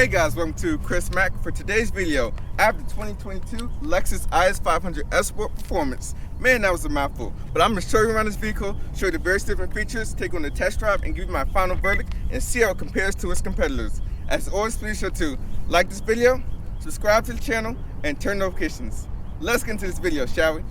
Hey guys, welcome to Chris Mack. For today's video, I have the 2022 Lexus IS500 S-Sport Performance. Man, that was a mouthful. But I'm going to show you around this vehicle, show you the various different features, take on the test drive, and give you my final verdict and see how it compares to its competitors. As always, please sure to like this video, subscribe to the channel, and turn notifications. Let's get into this video, shall we?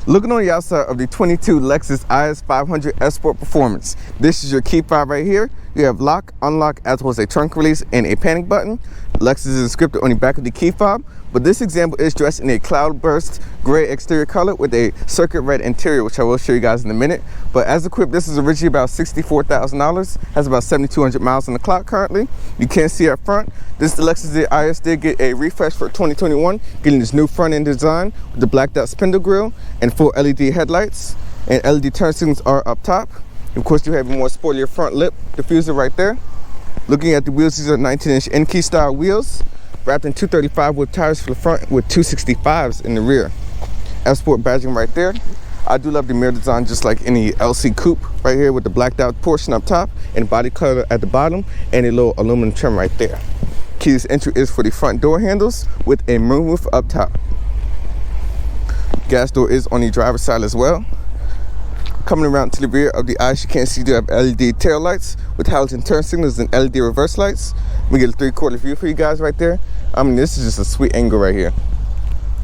Looking on the outside of the 22 Lexus IS500 S-Sport Performance. This is your key fob right here. You have lock, unlock, as well as a trunk release and a panic button. Lexus is scripted on the back of the key fob, but this example is dressed in a Cloudburst Gray exterior color with a circuit red interior, which I will show you guys in a minute. But as equipped, this is originally about $64,000, has about 7,200 miles on the clock currently. You can see up front, this Lexus IS did get a refresh for 2021, getting this new front end design with the blacked out spindle grille and full LED headlights, and LED turn signals are up top. Of course, you have a more sportier front lip diffuser right there. Looking at the wheels, these are 19-inch N-key style wheels, wrapped in 235 wood tires for the front with 265s in the rear. S-Sport badging right there. I do love the mirror design, just like any LC coupe right here, with the blacked out portion up top and body color at the bottom and a little aluminum trim right there. Keyless entry is for the front door handles with a moonroof up top. Gas door is on the driver's side as well. Coming around to the rear of the IS, you can see you do have LED tail lights with halogen turn signals and LED reverse lights. We get a 3/4 view for you guys right there. I mean, this is just a sweet angle right here.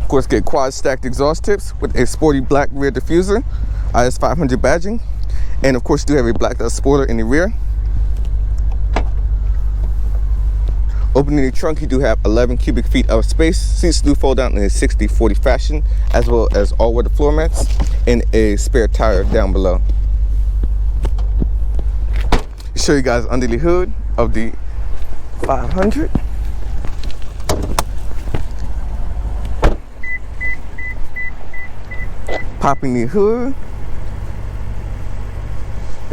Of course, get quad stacked exhaust tips with a sporty black rear diffuser, IS500 badging, and of course, you do have a blacked out spoiler in the rear. Opening the trunk, you do have 11 cubic feet of space. Seats do fold down in a 60/40 fashion, as well as all-weather floor mats and a spare tire down below. Show you guys under the hood of the 500. Popping the hood.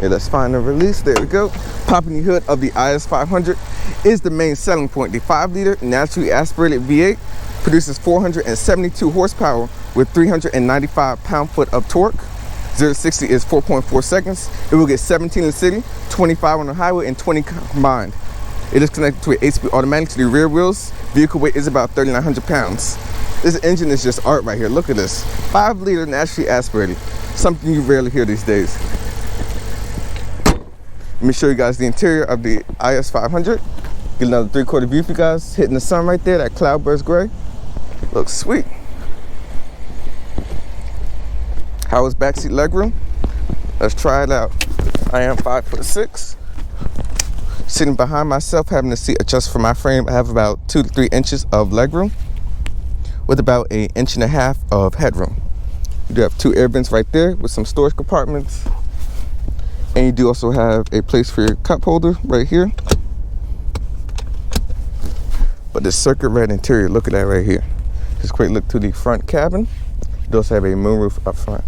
Yeah, let's find the release. There we go. Popping the hood of the IS500 is the main selling point. The 5-liter naturally aspirated V8 produces 472 horsepower with 395 pound-foot of torque. 0 to 60 is 4.4 seconds. It will get 17 in the city, 25 on the highway, and 20 combined. It is connected to an 8-speed automatic to the rear wheels. Vehicle weight is about 3,900 pounds. This engine is just art right here. Look at this. 5-liter naturally aspirated. Something you rarely hear these days. Let me show you guys the interior of the IS500. Get another 3/4 view for you guys. Hitting the sun right there, that Cloudburst Gray. Looks sweet. How is backseat legroom? Let's try it out. I am 5'6". Sitting behind myself, having the seat adjust for my frame, I have about 2 to 3 inches of legroom with about 1.5 inches of headroom. You do have 2 air vents right there with some storage compartments. And you do also have a place for your cup holder right here. But the circuit red interior, look at that right here. Just a quick look to the front cabin. You also have a moonroof up front.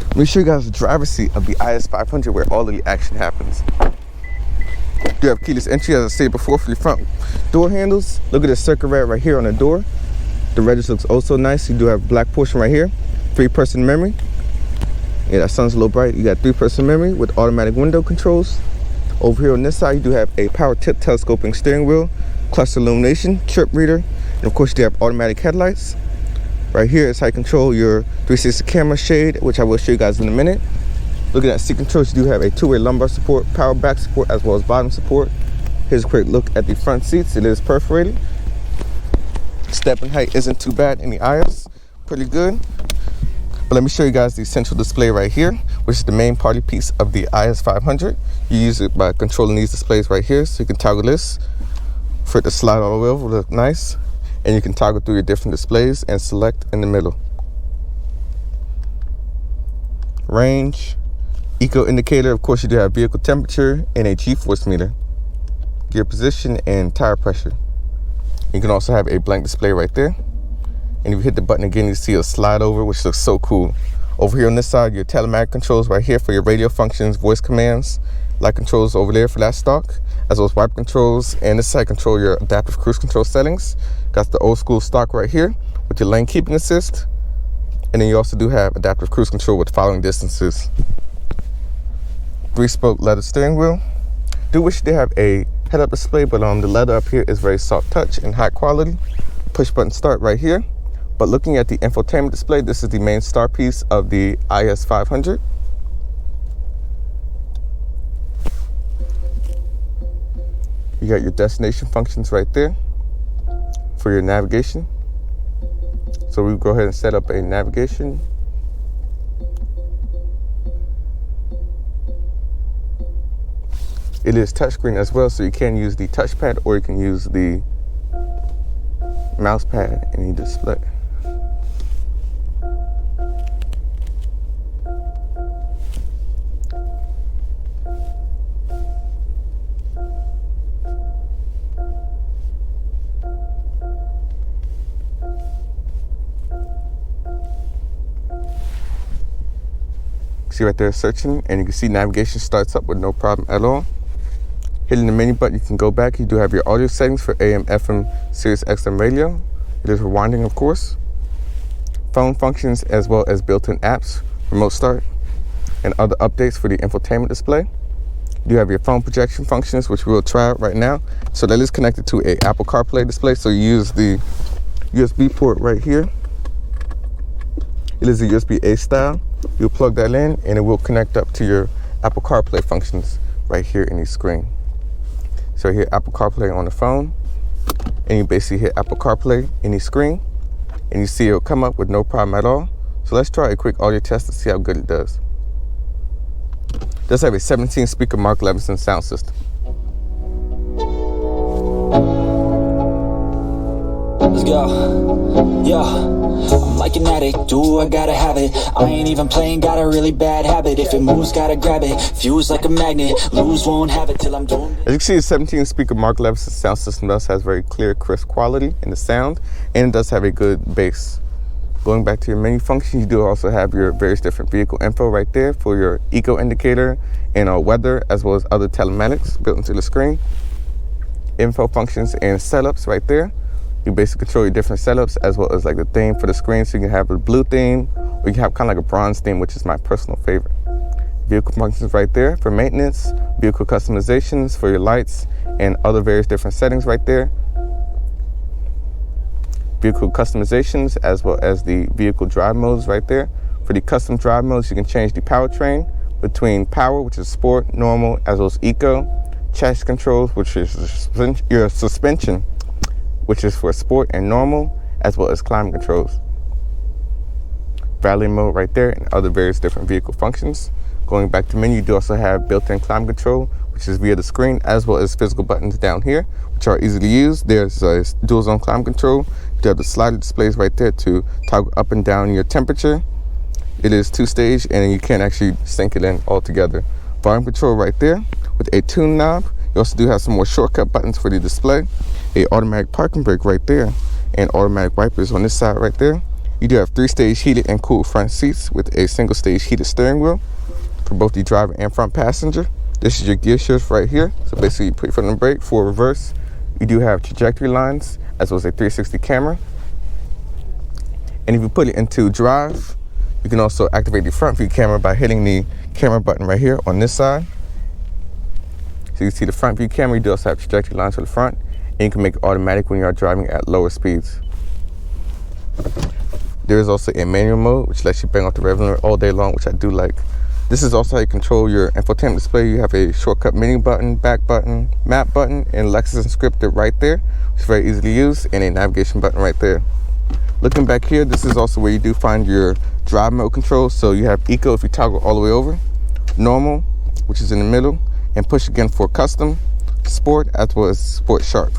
Let me show you guys the driver's seat of the IS500 where all of the action happens. You do have keyless entry, as I said before, for the front door handles. Look at the circuit red right here on the door. The red just looks also nice. You do have a black portion right here. 3-person memory. Yeah, that sun's a little bright. You got 3-person memory with automatic window controls. Over here on this side, you do have a power tip telescoping steering wheel, cluster illumination, trip reader, and of course you have automatic headlights. Right here is how you control your 360 camera shade, which I will show you guys in a minute. Looking at seat controls, you do have a 2-way lumbar support, power back support, as well as bottom support. Here's a quick look at the front seats. It is perforated. Stepping height isn't too bad in the IS. Pretty good. But let me show you guys the central display right here, which is the main party piece of the IS500. You use it by controlling these displays right here. So you can toggle this for it to slide all the way over, look nice. And you can toggle through your different displays and select in the middle. Range, Eco indicator, of course, you do have vehicle temperature and a G-force meter, gear position, and tire pressure. You can also have a blank display right there. And if you hit the button again, you see a slide over, which looks so cool. Over here on this side, your telematic controls right here for your radio functions, voice commands, light controls over there for that stock, as well as wiper controls. And this side control your adaptive cruise control settings. Got the old school stock right here with your lane keeping assist. And then you also do have adaptive cruise control with following distances. 3-spoke leather steering wheel. Do wish to have a head-up display, but the leather up here is very soft touch and high quality. Push button start right here. But looking at the infotainment display, this is the main star piece of the IS500. You got your destination functions right there for your navigation. So we'll go ahead and set up a navigation. It is touchscreen as well, so you can use the touchpad or you can use the mouse pad in the display. See right there, searching, and you can see navigation starts up with no problem at all. Hitting the menu button, you can go back. You do have your audio settings for AM, FM, Sirius XM radio. It is rewinding, of course. Phone functions as well as built-in apps, remote start, and other updates for the infotainment display. You do have your phone projection functions, which we will try out right now. So that is connected to a Apple CarPlay display. So you use the USB port right here. It is a USB-A style. You'll plug that in and it will connect up to your Apple CarPlay functions right here in the screen. So you hit Apple CarPlay on the phone and you basically hit Apple CarPlay in the screen and you see it'll come up with no problem at all. So let's try a quick audio test to see how good it does. It does have a 17 speaker Mark Levinson sound system. Let's go. Yeah. I'm like an addict, do I gotta have it. I ain't even playing, got a really bad habit. If it moves, gotta grab it. Fuse like a magnet, lose, won't have it till I'm doomed. As you can see, the 17 speaker Mark Levinson sound system does has very clear, crisp quality in the sound, and it does have a good bass. Going back to your menu function, you do also have your various different vehicle info right there for your eco indicator and weather, as well as other telematics built into the screen. Info functions and setups right there. You basically control your different setups as well as like the theme for the screen. So you can have a blue theme or you can have kind of like a bronze theme, which is my personal favorite. Vehicle functions right there for maintenance, vehicle customizations for your lights and other various different settings right there. Vehicle customizations as well as the vehicle drive modes right there. For the custom drive modes, you can change the powertrain between power, which is sport, normal, as well as eco, chassis controls, which is your suspension, which is for sport and normal, as well as climate controls. Valley mode right there and other various different vehicle functions. Going back to menu, you do also have built-in climate control, which is via the screen, as well as physical buttons down here, which are easily used. There's a dual zone climate control. You have the slider displays right there to toggle up and down your temperature. It is 2-stage and you can actually sync it in all together. Volume control right there with a tune knob. You also do have some more shortcut buttons for the display. A automatic parking brake right there and automatic wipers on this side right there. You do have 3-stage heated and cooled front seats with a single-stage heated steering wheel for both the driver and front passenger. This is your gear shift right here. So basically you put your foot on the brake for reverse. You do have trajectory lines as well as a 360 camera. And if you put it into drive, you can also activate the front view camera by hitting the camera button right here on this side. So you can see the front view camera. You do also have trajectory lines for the front, and you can make it automatic when you are driving at lower speeds. There is also a manual mode, which lets you bang off the rev limiter all day long, which I do like. This is also how you control your infotainment display. You have a shortcut menu button, back button, map button, and Lexus scripted right there, which is very easy to use, and a navigation button right there. Looking back here, this is also where you do find your drive mode controls. So you have eco if you toggle all the way over, normal, which is in the middle, and push again for custom, sport, as well as sport sharp.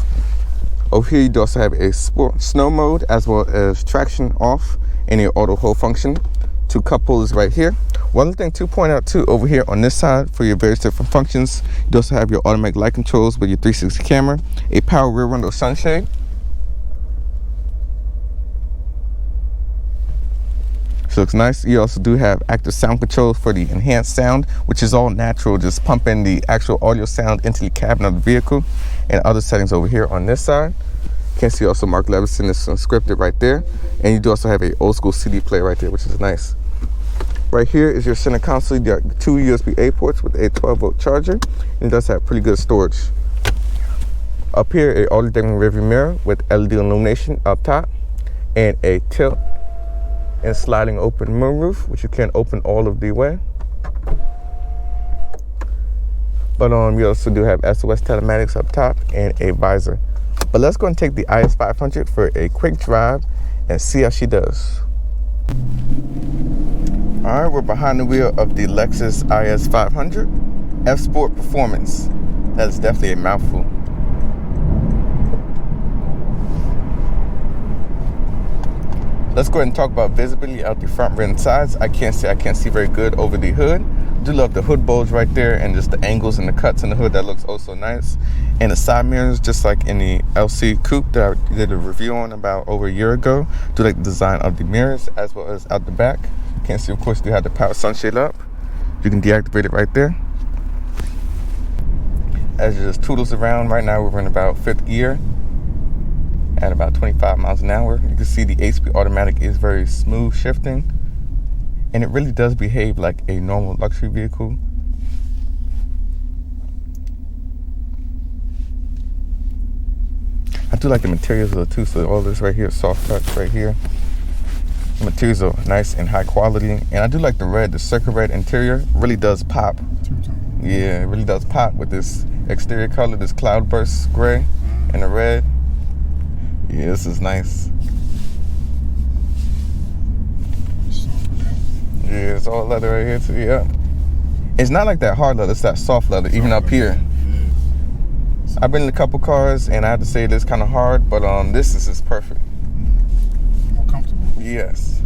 Over here you do also have a sport snow mode as well as traction off and your auto hold function. 2 cup holders right here. One thing to point out too, over here on this side for your various different functions, you also have your automatic light controls with your 360 camera, a power rear window sunshade. So looks nice. You also do have active sound control for the enhanced sound, which is all natural, just pumping the actual audio sound into the cabin of the vehicle, and other settings over here on this side. You can see also Mark Levinson is scripted right there, and you do also have a old school CD player right there, which is nice. Right here is your center console. You got 2 USB-A ports with a 12-volt charger, and it does have pretty good storage. Up here, a auto-dimming rearview mirror with LED illumination up top, and a tilt and sliding open moonroof, which you can open all of the way. But we also do have SOS telematics up top and a visor. But let's go and take the IS500 for a quick drive and see how she does. All right, we're behind the wheel of the Lexus IS500 F-Sport Performance. That is definitely a mouthful. Let's go ahead and talk about visibility out the front, rear, and sides. I can't see very good over the hood. I do love the hood bulge right there and just the angles and the cuts in the hood. That looks oh so nice. And the side mirrors, just like in the LC Coupe that I did a review on about over a year ago. Do like the design of the mirrors as well as out the back. Can't see, of course, do have the power sunshade up. You can deactivate it right there. As it just toodles around, right now we're in about 5th gear at about 25 miles an hour. You can see the 8-speed automatic is very smooth shifting, and it really does behave like a normal luxury vehicle. I do like the materials though too, so all this right here, soft touch right here. The materials are nice and high quality, and I do like the red, the circle red interior really does pop. Yeah, it really does pop with this exterior color, this Cloudburst Gray and the red. Yeah, this is nice. Yeah, it's all leather right here too, yeah. It's not like that hard leather, it's that soft leather, even up here. I've been in a couple cars, and I have to say this kind of hard, but this is just perfect. More comfortable? Yes.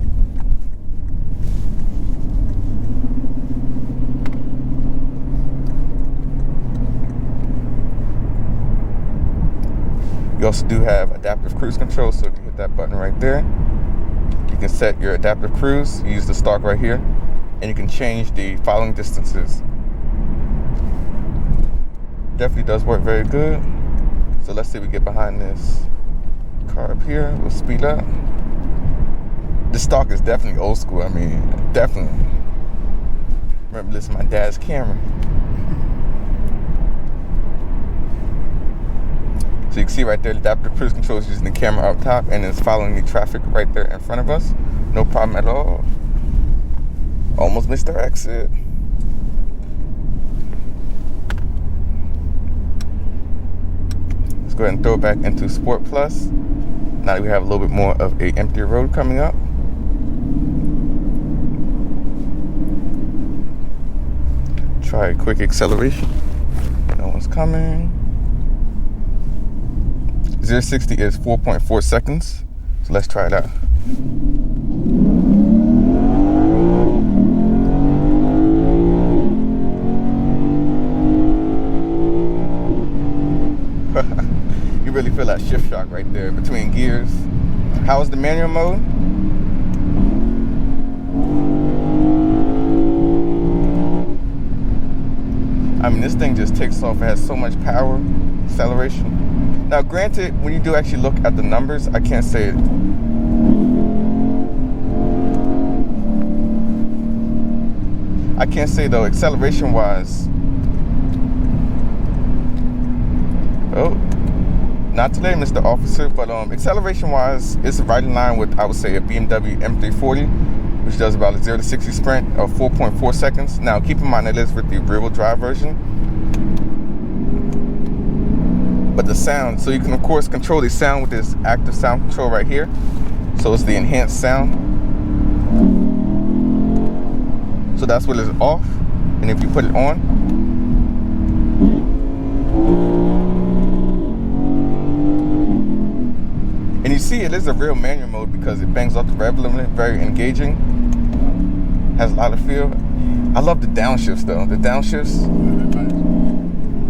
You also do have adaptive cruise control, so if you hit that button right there, you can set your adaptive cruise. You use the stalk right here, and you can change the following distances. Definitely does work very good. So let's see if we get behind this car up here. We'll speed up. This stalk is definitely old school. I mean, definitely. Remember this is my dad's camera. So you can see right there, the adaptive cruise control is using the camera up top, and it's following the traffic right there in front of us. No problem at all. Almost missed our exit. Let's go ahead and throw it back into Sport Plus. Now that we have a little bit more of a emptier road coming up. Try a quick acceleration. No one's coming. 0-60 is 4.4 seconds. So let's try it out. You really feel that shift shock right there between gears. How is the manual mode? I mean, this thing just takes off. It has so much power, acceleration. Now, granted, when you do actually look at the numbers, I can't say it. I can't say though, acceleration-wise. Oh, not today, Mr. Officer, but acceleration-wise, it's right in line with, I would say, a BMW M340, which does about a 0-60 sprint of 4.4 seconds. Now, keep in mind that is with the rear-wheel drive version. But the sound, so you can of course control the sound with this active sound control right here. So it's the enhanced sound. So that's what is off. And if you put it on, and you see it is a real manual mode because it bangs off the rev limit, very engaging. Has a lot of feel. I love the downshifts though. The downshifts.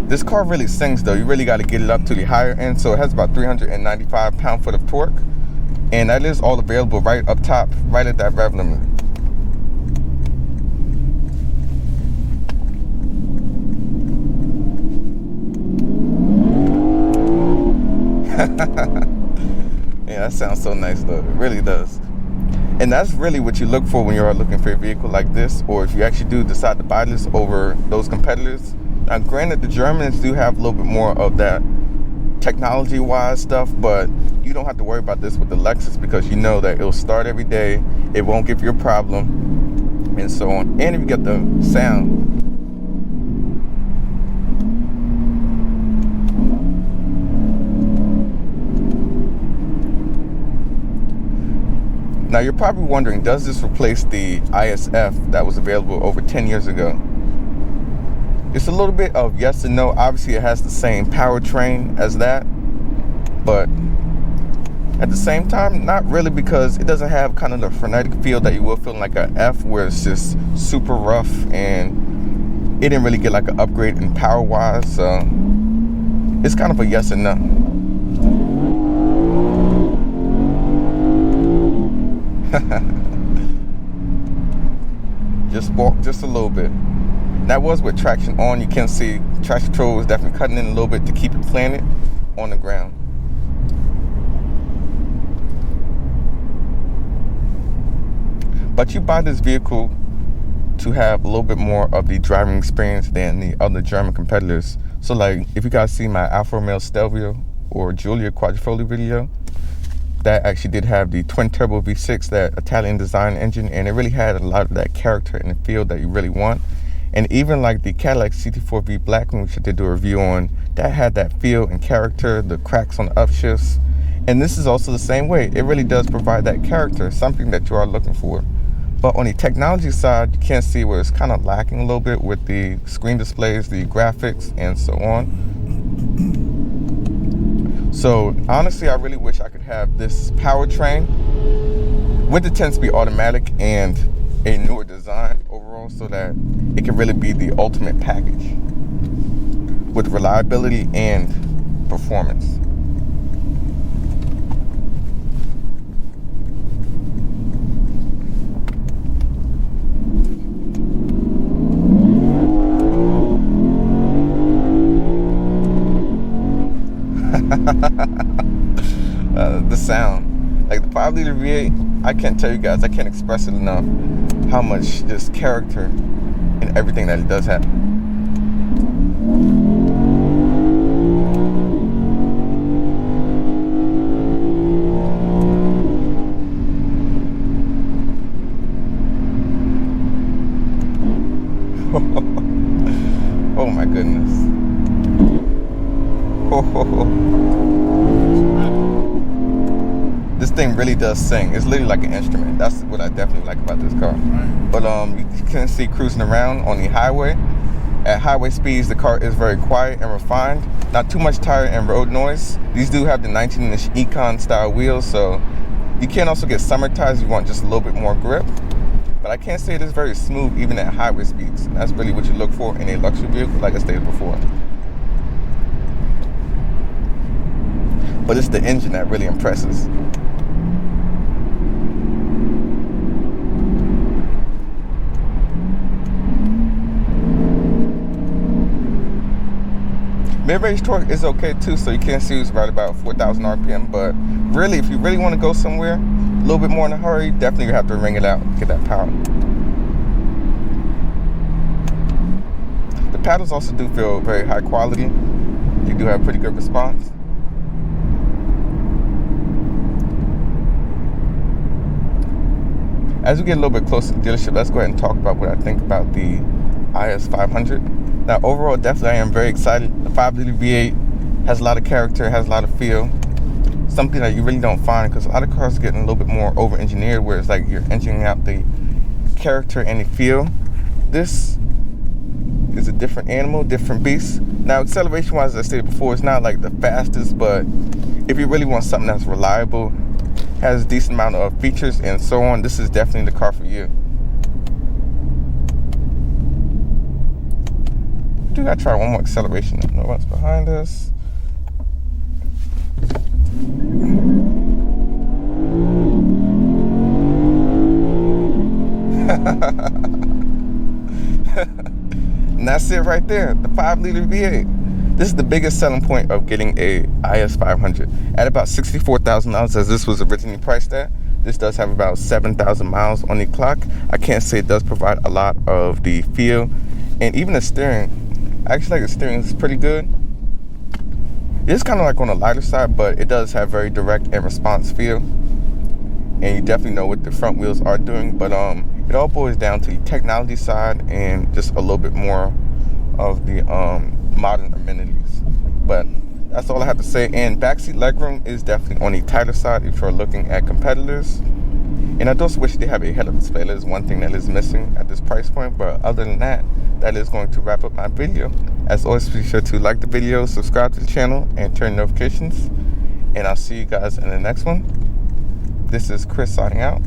This car really sings though. You really got to get it up to the higher end. So it has about 395 pound-foot of torque. And that is all available right up top, right at that rev limiter. Yeah, that sounds so nice though. It really does. And that's really what you look for when you're looking for a vehicle like this, or if you actually do decide to buy this over those competitors. Now granted, the Germans do have a little bit more of that technology wise stuff, but you don't have to worry about this with the Lexus, because you know that it'll start every day, it won't give you a problem, and so on. And if you get the sound, now you're probably wondering, does this replace the ISF that was available over 10 years ago? It's a little bit of yes and no. Obviously it has the same powertrain as that, but at the same time, not really, because it doesn't have kind of the frenetic feel that you will feel in like a F, where it's just super rough, and it didn't really get like an upgrade in power wise. So it's kind of a yes and no. Just walk just a little bit. That was with traction on. You can see traction control is definitely cutting in a little bit to keep it planted on the ground. But you buy this vehicle to have a little bit more of the driving experience than the other German competitors. So like, if you guys see my Alfa Romeo Stelvio or Giulia Quadrifoglio video, that actually did have the twin turbo V6, that Italian design engine, and it really had a lot of that character and the feel that you really want. And even like the Cadillac CT4V Black one, which I did do a review on, that had that feel and character, the cracks on the upshifts. And this is also the same way. It really does provide that character, something that you are looking for. But on the technology side, you can see where it's kind of lacking a little bit with the screen displays, the graphics, and so on. So honestly, I really wish I could have this powertrain with the 10-speed automatic and a newer design overall, so that it can really be the ultimate package with reliability and performance. The sound, like the 5-liter V8, I can't tell you guys, I can't express it enough how much this character and everything that it does have. Oh my goodness. This thing really does sing. It's literally like an instrument. That's what I definitely like about this car. But you can see cruising around on the highway. At highway speeds, the car is very quiet and refined. Not too much tire and road noise. These do have the 19-inch Econ style wheels, so you can also get summer tires if you want just a little bit more grip. But I can't say it is very smooth even at highway speeds. And that's really what you look for in a luxury vehicle, like I stated before. But it's the engine that really impresses. Mid-range torque is okay too, so you can see it's right about 4,000 RPM. But really, if you really want to go somewhere a little bit more in a hurry, definitely you have to ring it out, get that power. The paddles also do feel very high quality. You do have pretty good response. As we get a little bit closer to the dealership, let's go ahead and talk about what I think about the IS500. Now, overall, definitely I am very excited. The 5-liter V8 has a lot of character, has a lot of feel. Something that you really don't find, because a lot of cars are getting a little bit more over-engineered, where it's like you're engineering out the character and the feel. This is a different animal, different beast. Now, acceleration-wise, as I stated before, it's not like the fastest, but if you really want something that's reliable, has a decent amount of features and so on, this is definitely the car for you. Actually, I try one more acceleration. No one's behind us. And that's it right there, the 5-liter V8. This is the biggest selling point of getting a IS500. At about $64,000, as this was originally priced at, this does have about 7,000 miles on the clock. I can't say it does provide a lot of the feel. And even the steering, I actually like the steering, it's pretty good. It's kind of like on the lighter side, but it does have very direct and response feel. And you definitely know what the front wheels are doing, but it all boils down to the technology side and just a little bit more of the modern amenities. But that's all I have to say. And backseat legroom is definitely on the tighter side if you're looking at competitors. And I just wish they have a head-up display. That is one thing that is missing at this price point. But other than that, that is going to wrap up my video. As always, be sure to like the video, subscribe to the channel, and turn notifications. And I'll see you guys in the next one. This is Chris signing out.